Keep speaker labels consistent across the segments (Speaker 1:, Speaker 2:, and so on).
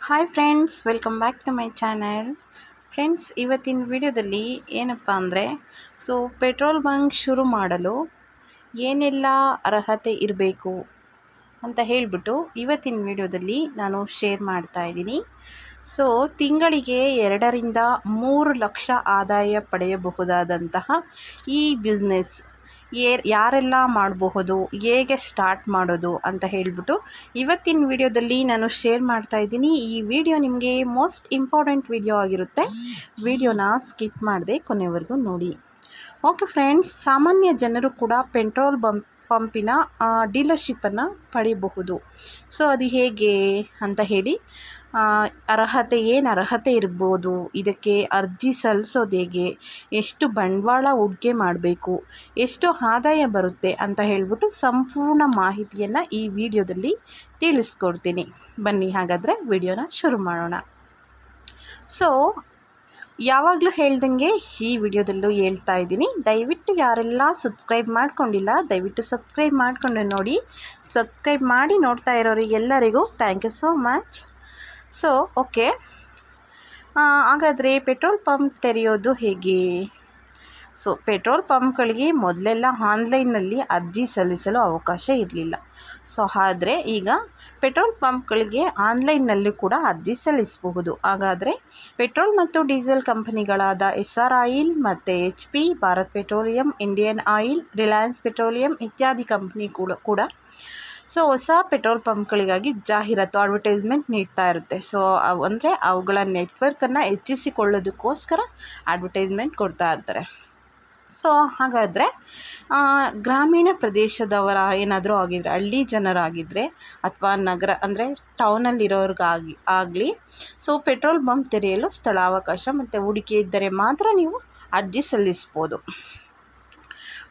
Speaker 1: Hi friends, welcome back to my channel. Friends, ಇವತ್ತಿನ ವಿಡಿಯೋದಲ್ಲಿ ಏನಪ್ಪ ಅಂದರೆ ಪೆಟ್ರೋಲ್ ಬಂಕ್ ಶುರು ಮಾಡಲು ಏನೆಲ್ಲ ಅರ್ಹತೆ ಇರಬೇಕು ಅಂತ ಹೇಳಿಬಿಟ್ಟು ಇವತ್ತಿನ ವಿಡಿಯೋದಲ್ಲಿ ನಾನು ಶೇರ್ ಮಾಡ್ತಾ ಇದ್ದೀನಿ. ತಿಂಗಳಿಗೆ 2 ರಿಂದ 3 ಲಕ್ಷ ಆದಾಯ ಪಡೆಯಬಹುದಾದಂತಹ ಈ ಬಿಸ್ನೆಸ್ ಯಾರೆಲ್ಲ ಮಾಡಬಹುದು, ಹೇಗೆ ಸ್ಟಾರ್ಟ್ ಮಾಡೋದು ಅಂತ ಹೇಳಿಬಿಟ್ಟು ಇವತ್ತಿನ ವಿಡಿಯೋದಲ್ಲಿ ನಾನು ಶೇರ್ ಮಾಡ್ತಾ ಇದ್ದೀನಿ. ಈ ವಿಡಿಯೋ ನಿಮಗೆ ಮೋಸ್ಟ್ ಇಂಪಾರ್ಟೆಂಟ್ ವಿಡಿಯೋ ಆಗಿರುತ್ತೆ. ವಿಡಿಯೋನ ಸ್ಕಿಪ್ ಮಾಡದೆ ಕೊನೆವರೆಗೂ ನೋಡಿ. ಓಕೆ ಫ್ರೆಂಡ್ಸ್, ಸಾಮಾನ್ಯ ಜನರು ಕೂಡ ಪೆಟ್ರೋಲ್ ಪಂಪಿನ ಡೀಲರ್ಶಿಪ್ಪನ್ನು ಪಡೆಯಬಹುದು. ಅದು ಹೇಗೆ ಅಂತ ಹೇಳಿ, ಏನು ಅರ್ಹತೆ ಇರ್ಬೋದು, ಇದಕ್ಕೆ ಅರ್ಜಿ ಸಲ್ಲಿಸೋದು ಹೇಗೆ, ಎಷ್ಟು ಬಂಡವಾಳ ಹೂಡಿಕೆ ಮಾಡಬೇಕು, ಎಷ್ಟು ಆದಾಯ ಬರುತ್ತೆ ಅಂತ ಹೇಳಿಬಿಟ್ಟು ಸಂಪೂರ್ಣ ಮಾಹಿತಿಯನ್ನು ಈ ವಿಡಿಯೋದಲ್ಲಿ ತಿಳಿಸ್ಕೊಡ್ತೀನಿ. ಬನ್ನಿ ಹಾಗಾದರೆ ವಿಡಿಯೋನ ಶುರು ಮಾಡೋಣ. ಯಾವಾಗಲೂ ಹೇಳ್ದಂಗೆ ಈ ವಿಡಿಯೋದಲ್ಲೂ ಹೇಳ್ತಾ ಇದ್ದೀನಿ, ದಯವಿಟ್ಟು ಯಾರೆಲ್ಲ ಸಬ್ಸ್ಕ್ರೈಬ್ ಮಾಡ್ಕೊಂಡಿಲ್ಲ ದಯವಿಟ್ಟು ಸಬ್ಸ್ಕ್ರೈಬ್ ಮಾಡಿಕೊಂಡು ನೋಡಿ. ಸಬ್ಸ್ಕ್ರೈಬ್ ಮಾಡಿ ನೋಡ್ತಾ ಇರೋರಿಗೆಲ್ಲರಿಗೂ thank you so much. Okay, ಹಾಗಾದರೆ ಪೆಟ್ರೋಲ್ ಪಂಪ್ ತೆರೆಯೋದು ಹೇಗೆ? ಪೆಟ್ರೋಲ್ ಪಂಪ್ಗಳಿಗೆ ಮೊದಲೆಲ್ಲ ಆನ್ಲೈನ್ನಲ್ಲಿ ಅರ್ಜಿ ಸಲ್ಲಿಸಲು ಅವಕಾಶ ಇರಲಿಲ್ಲ. ಆದರೆ ಈಗ ಪೆಟ್ರೋಲ್ ಪಂಪ್ಗಳಿಗೆ ಆನ್ಲೈನ್ನಲ್ಲಿ ಕೂಡ ಅರ್ಜಿ ಸಲ್ಲಿಸಬಹುದು. ಹಾಗಾದರೆ ಪೆಟ್ರೋಲ್ ಮತ್ತು ಡೀಸೆಲ್ ಕಂಪನಿಗಳಾದ SR ಆಯಿಲ್ ಮತ್ತು HP, Bharat petroleum, Indian oil, Reliance petroleum ಇತ್ಯಾದಿ ಕಂಪ್ನಿ ಕೂಡ ಹೊಸ ಪೆಟ್ರೋಲ್ ಪಂಪ್ಗಳಿಗಾಗಿ ಜಾಹೀರಾತು ಅಡ್ವರ್ಟೈಸ್ಮೆಂಟ್ ನೀಡ್ತಾ ಇರುತ್ತೆ. ಅಂದರೆ ಅವುಗಳ ನೆಟ್ವರ್ಕನ್ನು ಹೆಚ್ಚಿಸಿಕೊಳ್ಳೋದಕ್ಕೋಸ್ಕರ ಅಡ್ವರ್ಟೈಸ್ಮೆಂಟ್ ಕೊಡ್ತಾ ಇರ್ತಾರೆ. ಹಾಗಾದರೆ ಗ್ರಾಮೀಣ ಪ್ರದೇಶದವರ ಏನಾದರೂ ಆಗಿದರೆ, ಹಳ್ಳಿ ಜನರಾಗಿದ್ದರೆ ಅಥವಾ ನಗರ ಅಂದರೆ ಟೌನಲ್ಲಿರೋರಿಗಾಗಲಿ ಪೆಟ್ರೋಲ್ ಬಂಕ್ ತೆರೆಯಲು ಸ್ಥಳಾವಕಾಶ ಮತ್ತು ಹೂಡಿಕೆ ಇದ್ದರೆ ಮಾತ್ರ ನೀವು ಅರ್ಜಿ ಸಲ್ಲಿಸ್ಬೋದು.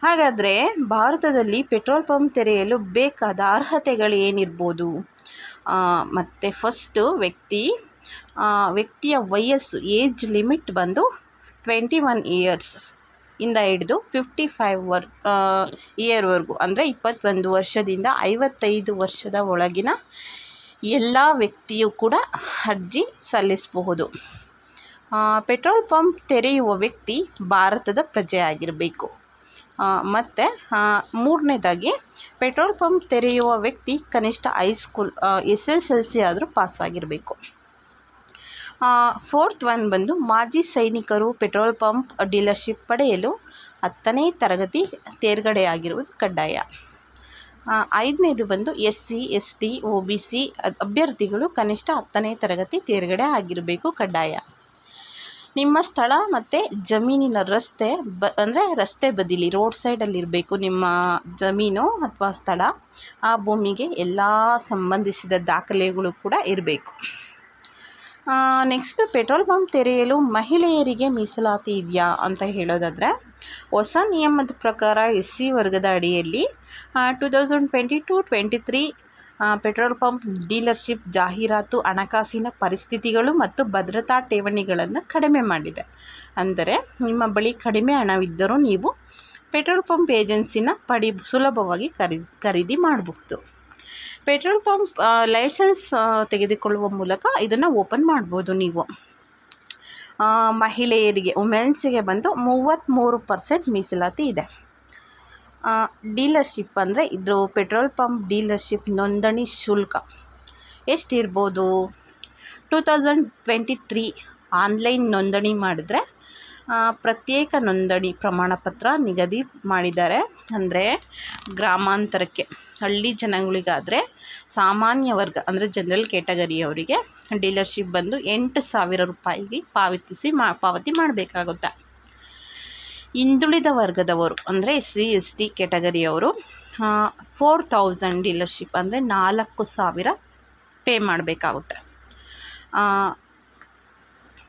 Speaker 1: ಹಾಗಾದರೆ ಭಾರತದಲ್ಲಿ ಪೆಟ್ರೋಲ್ ಪಂಪ್ ತೆರೆಯಲು ಬೇಕಾದ ಅರ್ಹತೆಗಳು ಏನಿರ್ಬೋದು? ಮತ್ತು ಫಸ್ಟು ವ್ಯಕ್ತಿಯ ವಯಸ್ಸು, ಏಜ್ ಲಿಮಿಟ್ ಬಂದು 21 ಇಯರ್ಸ್ ಇಂದ ಹಿಡಿದು 55 ಇಯರ್ವರೆಗೂ, ಅಂದರೆ 21 ವರ್ಷದಿಂದ 55 ವರ್ಷದ ಒಳಗಿನ ಎಲ್ಲ ವ್ಯಕ್ತಿಯೂ ಕೂಡ ಅರ್ಜಿ ಸಲ್ಲಿಸಬಹುದು. ಪೆಟ್ರೋಲ್ ಪಂಪ್ ತೆರೆಯುವ ವ್ಯಕ್ತಿ ಭಾರತದ ಪ್ರಜೆಯಾಗಿರಬೇಕು. ಮತ್ತು ಮೂರನೇದಾಗಿ ಪೆಟ್ರೋಲ್ ಪಂಪ್ ತೆರೆಯುವ ವ್ಯಕ್ತಿ ಕನಿಷ್ಠ ಹೈಸ್ಕೂಲ್ SSLC ಆದರೂ ಪಾಸಾಗಿರಬೇಕು. 4th ಒನ್ ಬಂದು ಮಾಜಿ ಸೈನಿಕರು ಪೆಟ್ರೋಲ್ ಪಂಪ್ ಡೀಲರ್ಶಿಪ್ ಪಡೆಯಲು 10ನೇ ತರಗತಿ ತೇರ್ಗಡೆಯಾಗಿರುವುದು ಕಡ್ಡಾಯ. 5ನೇದು ಬಂದು SC, ST, OBC ಅಭ್ಯರ್ಥಿಗಳು ಕನಿಷ್ಠ 10ನೇ ತರಗತಿ ತೇರ್ಗಡೆ ಆಗಿರಬೇಕು, ಕಡ್ಡಾಯ. ನಿಮ್ಮ ಸ್ಥಳ ಮತ್ತು ಜಮೀನಿನ ರಸ್ತೆ ಬದಿಲಿ, ರೋಡ್ ಸೈಡಲ್ಲಿರಬೇಕು ನಿಮ್ಮ ಜಮೀನು ಅಥವಾ ಸ್ಥಳ. ಆ ಭೂಮಿಗೆ ಎಲ್ಲ ಸಂಬಂಧಿಸಿದ ದಾಖಲೆಗಳು ಕೂಡ ಇರಬೇಕು. ನೆಕ್ಸ್ಟ್, ಪೆಟ್ರೋಲ್ ಪಂಪ್ ತೆರೆಯಲು ಮಹಿಳೆಯರಿಗೆ ಮೀಸಲಾತಿ ಇದೆಯಾ ಅಂತ ಹೇಳೋದಾದರೆ, ಹೊಸ ನಿಯಮದ ಪ್ರಕಾರ SC ವರ್ಗದ ಅಡಿಯಲ್ಲಿ 2022-23 ಪೆಟ್ರೋಲ್ ಪಂಪ್ ಡೀಲರ್ಶಿಪ್ ಜಾಹೀರಾತು ಹಣಕಾಸಿನ ಪರಿಸ್ಥಿತಿಗಳು ಮತ್ತು ಭದ್ರತಾ ಠೇವಣಿಗಳನ್ನು ಕಡಿಮೆ ಮಾಡಿದೆ. ಅಂದರೆ ನಿಮ್ಮ ಬಳಿ ಕಡಿಮೆ ಹಣವಿದ್ದರೂ ನೀವು ಪೆಟ್ರೋಲ್ ಪಂಪ್ ಏಜೆನ್ಸಿನ ಸುಲಭವಾಗಿ ಖರೀದಿ ಮಾಡಬಹುದು. ಪೆಟ್ರೋಲ್ ಪಂಪ್ ಲೈಸೆನ್ಸ್ ತೆಗೆದುಕೊಳ್ಳುವ ಮೂಲಕ ಇದನ್ನು ಓಪನ್ ಮಾಡ್ಬೋದು ನೀವು. ಮಹಿಳೆಯರಿಗೆ, ವುಮೆನ್ಸಿಗೆ ಬಂದು 33% ಮೀಸಲಾತಿ ಇದೆ. ಡೀಲರ್ಶಿಪ್ ಅಂದರೆ ಇದ್ರ ಪೆಟ್ರೋಲ್ ಪಂಪ್ ಡೀಲರ್ಶಿಪ್ ನೋಂದಣಿ ಶುಲ್ಕ ಎಷ್ಟಿರ್ಬೋದು? 2023 ಆನ್ಲೈನ್ ನೋಂದಣಿ ಮಾಡಿದ್ರೆ ಪ್ರತ್ಯೇಕ ನೋಂದಣಿ ಪ್ರಮಾಣಪತ್ರ ನಿಗದಿ ಮಾಡಿದ್ದಾರೆ. ಅಂದರೆ ಗ್ರಾಮಾಂತರಕ್ಕೆ, ಹಳ್ಳಿ ಜನಗಳಿಗಾದರೆ ಸಾಮಾನ್ಯ ವರ್ಗ ಅಂದರೆ ಜನರಲ್ ಕ್ಯಾಟಗರಿಯವರಿಗೆ ಡೀಲರ್ಶಿಪ್ ಬಂದು 8,000 ರೂಪಾಯಿಗೆ ಪಾವತಿ ಮಾಡಬೇಕಾಗುತ್ತೆ. ಹಿಂದುಳಿದ ವರ್ಗದವರು ಅಂದರೆ SC, ST ಕ್ಯಾಟಗರಿಯವರು 4,000 ಡೀಲರ್ಶಿಪ್ ಅಂದರೆ 4,000 ಪೇ ಮಾಡಬೇಕಾಗುತ್ತೆ.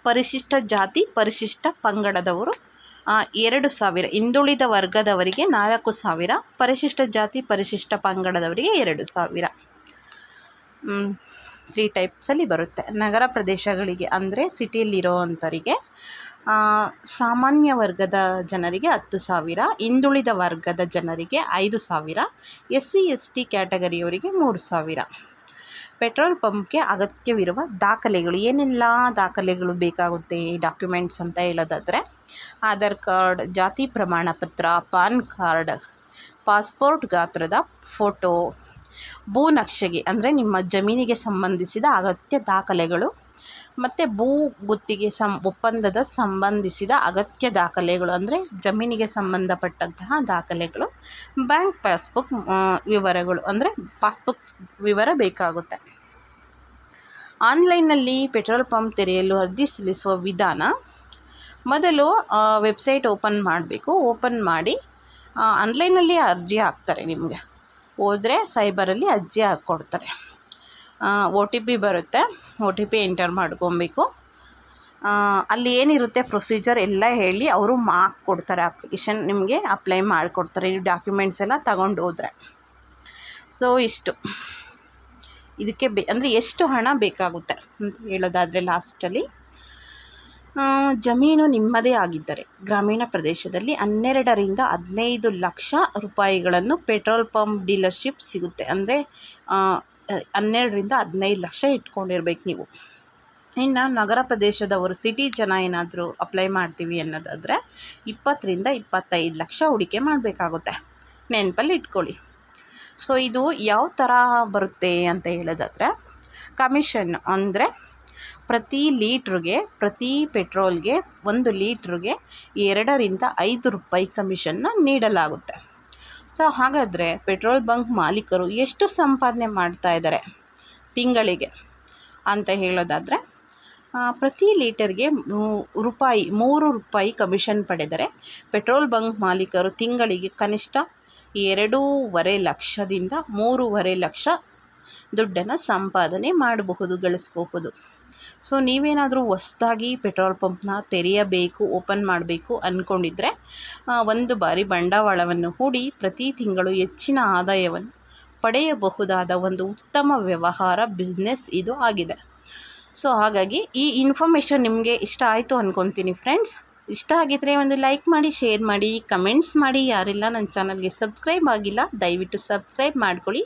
Speaker 1: ಪರಿಶಿಷ್ಟ ಜಾತಿ ಪರಿಶಿಷ್ಟ ಪಂಗಡದವರು 2,000, ಹಿಂದುಳಿದ ವರ್ಗದವರಿಗೆ 4,000, ಪರಿಶಿಷ್ಟ ಜಾತಿ ಪರಿಶಿಷ್ಟ ಪಂಗಡದವರಿಗೆ 2,000. 3 ಟೈಪ್ಸಲ್ಲಿ ಬರುತ್ತೆ. ನಗರ ಪ್ರದೇಶಗಳಿಗೆ ಅಂದರೆ ಸಿಟಿಯಲ್ಲಿರೋ ಅಂಥವರಿಗೆ, ಸಾಮಾನ್ಯ ವರ್ಗದ ಜನರಿಗೆ 10,000, ಹಿಂದುಳಿದ ವರ್ಗದ ಜನರಿಗೆ 5,000, SC, ST ಕ್ಯಾಟಗರಿಯವರಿಗೆ 3,000. ಪೆಟ್ರೋಲ್ ಪಂಪ್ಗೆ ಅಗತ್ಯವಿರುವ ದಾಖಲೆಗಳು ಏನೆಲ್ಲ ದಾಖಲೆಗಳು ಬೇಕಾಗುತ್ತೆ ಡಾಕ್ಯುಮೆಂಟ್ಸ್ ಅಂತ ಹೇಳೋದಾದರೆ ಆಧಾರ್ ಕಾರ್ಡ್, ಜಾತಿ ಪ್ರಮಾಣ ಪತ್ರ, ಪಾನ್ ಕಾರ್ಡ್, ಪಾಸ್ಪೋರ್ಟ್ ಗಾತ್ರದ ಫೋಟೋ, ಭೂನಕ್ಷೆಗೆ ಅಂದರೆ ನಿಮ್ಮ ಜಮೀನಿಗೆ ಸಂಬಂಧಿಸಿದ ಅಗತ್ಯ ದಾಖಲೆಗಳು, ಮತ್ತು ಭೂ ಗುತ್ತಿಗೆ ಒಪ್ಪಂದದ ಸಂಬಂಧಿಸಿದ ಅಗತ್ಯ ದಾಖಲೆಗಳು ಅಂದರೆ ಜಮೀನಿಗೆ ಸಂಬಂಧಪಟ್ಟಂತಹ ದಾಖಲೆಗಳು, ಬ್ಯಾಂಕ್ ಪಾಸ್ಬುಕ್ ವಿವರಗಳು ಅಂದರೆ ಪಾಸ್ಬುಕ್ ವಿವರ ಬೇಕಾಗುತ್ತೆ. ಆನ್ಲೈನ್ನಲ್ಲಿ ಪೆಟ್ರೋಲ್ ಪಂಪ್ ತೆರೆಯಲು ಅರ್ಜಿ ಸಲ್ಲಿಸುವ ವಿಧಾನ: ಮೊದಲು ವೆಬ್ಸೈಟ್ ಓಪನ್ ಮಾಡಬೇಕು. ಓಪನ್ ಮಾಡಿ ಆನ್ಲೈನಲ್ಲಿ ಅರ್ಜಿ ಹಾಕ್ತಾರೆ. ನಿಮಗೆ ಹೋದರೆ ಸೈಬರಲ್ಲಿ ಅರ್ಜಿ ಹಾಕ್ಕೊಡ್ತಾರೆ. OTP ಬರುತ್ತೆ. OTP ಎಂಟರ್ ಮಾಡ್ಕೊಬೇಕು. ಅಲ್ಲಿ ಏನಿರುತ್ತೆ ಪ್ರೊಸೀಜರ್ ಎಲ್ಲ ಹೇಳಿ ಅವರು ಮಾರ್ಕ್ ಕೊಡ್ತಾರೆ. ಅಪ್ಲಿಕೇಶನ್ ನಿಮಗೆ ಅಪ್ಲೈ ಮಾಡಿಕೊಡ್ತಾರೆ ನೀವು ಡಾಕ್ಯುಮೆಂಟ್ಸ್ ಎಲ್ಲ ತಗೊಂಡು ಹೋದರೆ. ಸೊ ಇಷ್ಟು ಇದಕ್ಕೆ ಅಂದರೆ ಎಷ್ಟು ಹಣ ಬೇಕಾಗುತ್ತೆ ಅಂತ ಹೇಳೋದಾದರೆ ಲಾಸ್ಟಲ್ಲಿ ಜಮೀನು ನಿಮ್ಮದೇ ಆಗಿದ್ದರೆ ಗ್ರಾಮೀಣ ಪ್ರದೇಶದಲ್ಲಿ 12ರಿಂದ 15 ಲಕ್ಷ ರೂಪಾಯಿಗಳನ್ನು ಪೆಟ್ರೋಲ್ ಪಂಪ್ ಡೀಲರ್ಶಿಪ್ ಸಿಗುತ್ತೆ. ಅಂದರೆ 12ರಿಂದ 15 ಲಕ್ಷ ಇಟ್ಕೊಂಡಿರ್ಬೇಕು ನೀವು. ಇನ್ನು ನಗರ ಪ್ರದೇಶದವರು ಸಿಟಿ ಜನ ಏನಾದರೂ ಅಪ್ಲೈ ಮಾಡ್ತೀವಿ ಅನ್ನೋದಾದರೆ 20ರಿಂದ 25 ಲಕ್ಷ ಹೂಡಿಕೆ ಮಾಡಬೇಕಾಗುತ್ತೆ. ನೆನಪಲ್ಲಿ ಇಟ್ಕೊಳ್ಳಿ. ಸೊ ಇದು ಯಾವ ಥರ ಬರುತ್ತೆ ಅಂತ ಹೇಳೋದಾದರೆ ಕಮಿಷನ್ ಅಂದರೆ ಪ್ರತಿ ಪೆಟ್ರೋಲ್ಗೆ 1 ಲೀಟ್ರಿಗೆ 2ರಿಂದ 5 ರೂಪಾಯಿ ಕಮಿಷನ್ನ ನೀಡಲಾಗುತ್ತೆ. ಸೊ ಹಾಗಾದರೆ ಪೆಟ್ರೋಲ್ ಬಂಕ್ ಮಾಲೀಕರು ಎಷ್ಟು ಸಂಪಾದನೆ ಮಾಡ್ತಾ ಇದ್ದಾರೆ ತಿಂಗಳಿಗೆ ಅಂತ ಹೇಳೋದಾದರೆ ಪ್ರತಿ ಲೀಟರ್ಗೆ 3 ರೂಪಾಯಿ ಕಮಿಷನ್ ಪಡೆದರೆ ಪೆಟ್ರೋಲ್ ಬಂಕ್ ಮಾಲೀಕರು ತಿಂಗಳಿಗೆ ಕನಿಷ್ಠ 2.5 ಲಕ್ಷದಿಂದ 3.5 ಲಕ್ಷ ದುಡ್ಡನ್ನು ಸಂಪಾದನೆ ಗಳಿಸಬಹುದು. ಸೊ ನೀವೇನಾದರೂ ಹೊಸದಾಗಿ ಪೆಟ್ರೋಲ್ ಪಂಪ್ನ ತೆರೆಯಬೇಕು, ಓಪನ್ ಮಾಡಬೇಕು ಅಂದ್ಕೊಂಡಿದ್ರೆ ಒಂದು ಬಾರಿ ಬಂಡವಾಳವನ್ನು ಹೂಡಿ ಪ್ರತಿ ತಿಂಗಳು ಹೆಚ್ಚಿನ ಆದಾಯವನ್ನು ಪಡೆಯಬಹುದಾದ ಒಂದು ಉತ್ತಮ ವ್ಯವಹಾರ ಬಿಸ್ನೆಸ್ ಇದು ಆಗಿದೆ. ಸೊ ಹಾಗಾಗಿ ಈ ಇನ್ಫಾರ್ಮೇಷನ್ ನಿಮಗೆ ಇಷ್ಟ ಆಯಿತು ಅಂದ್ಕೊತೀನಿ ಫ್ರೆಂಡ್ಸ್. ಇಷ್ಟ ಆಗಿದ್ದರೆ ಒಂದು ಲೈಕ್ ಮಾಡಿ, ಶೇರ್ ಮಾಡಿ, ಕಮೆಂಟ್ಸ್ ಮಾಡಿ. ಯಾರೆಲ್ಲ ನನ್ನ ಚಾನಲ್ಗೆ ಸಬ್ಸ್ಕ್ರೈಬ್ ಆಗಿಲ್ಲ ದಯವಿಟ್ಟು ಸಬ್ಸ್ಕ್ರೈಬ್ ಮಾಡ್ಕೊಳ್ಳಿ.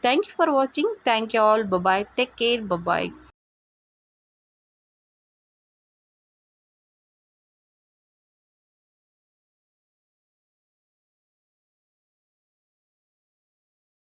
Speaker 1: Thank you for watching. Thank you all. Bye. Take care. Bye.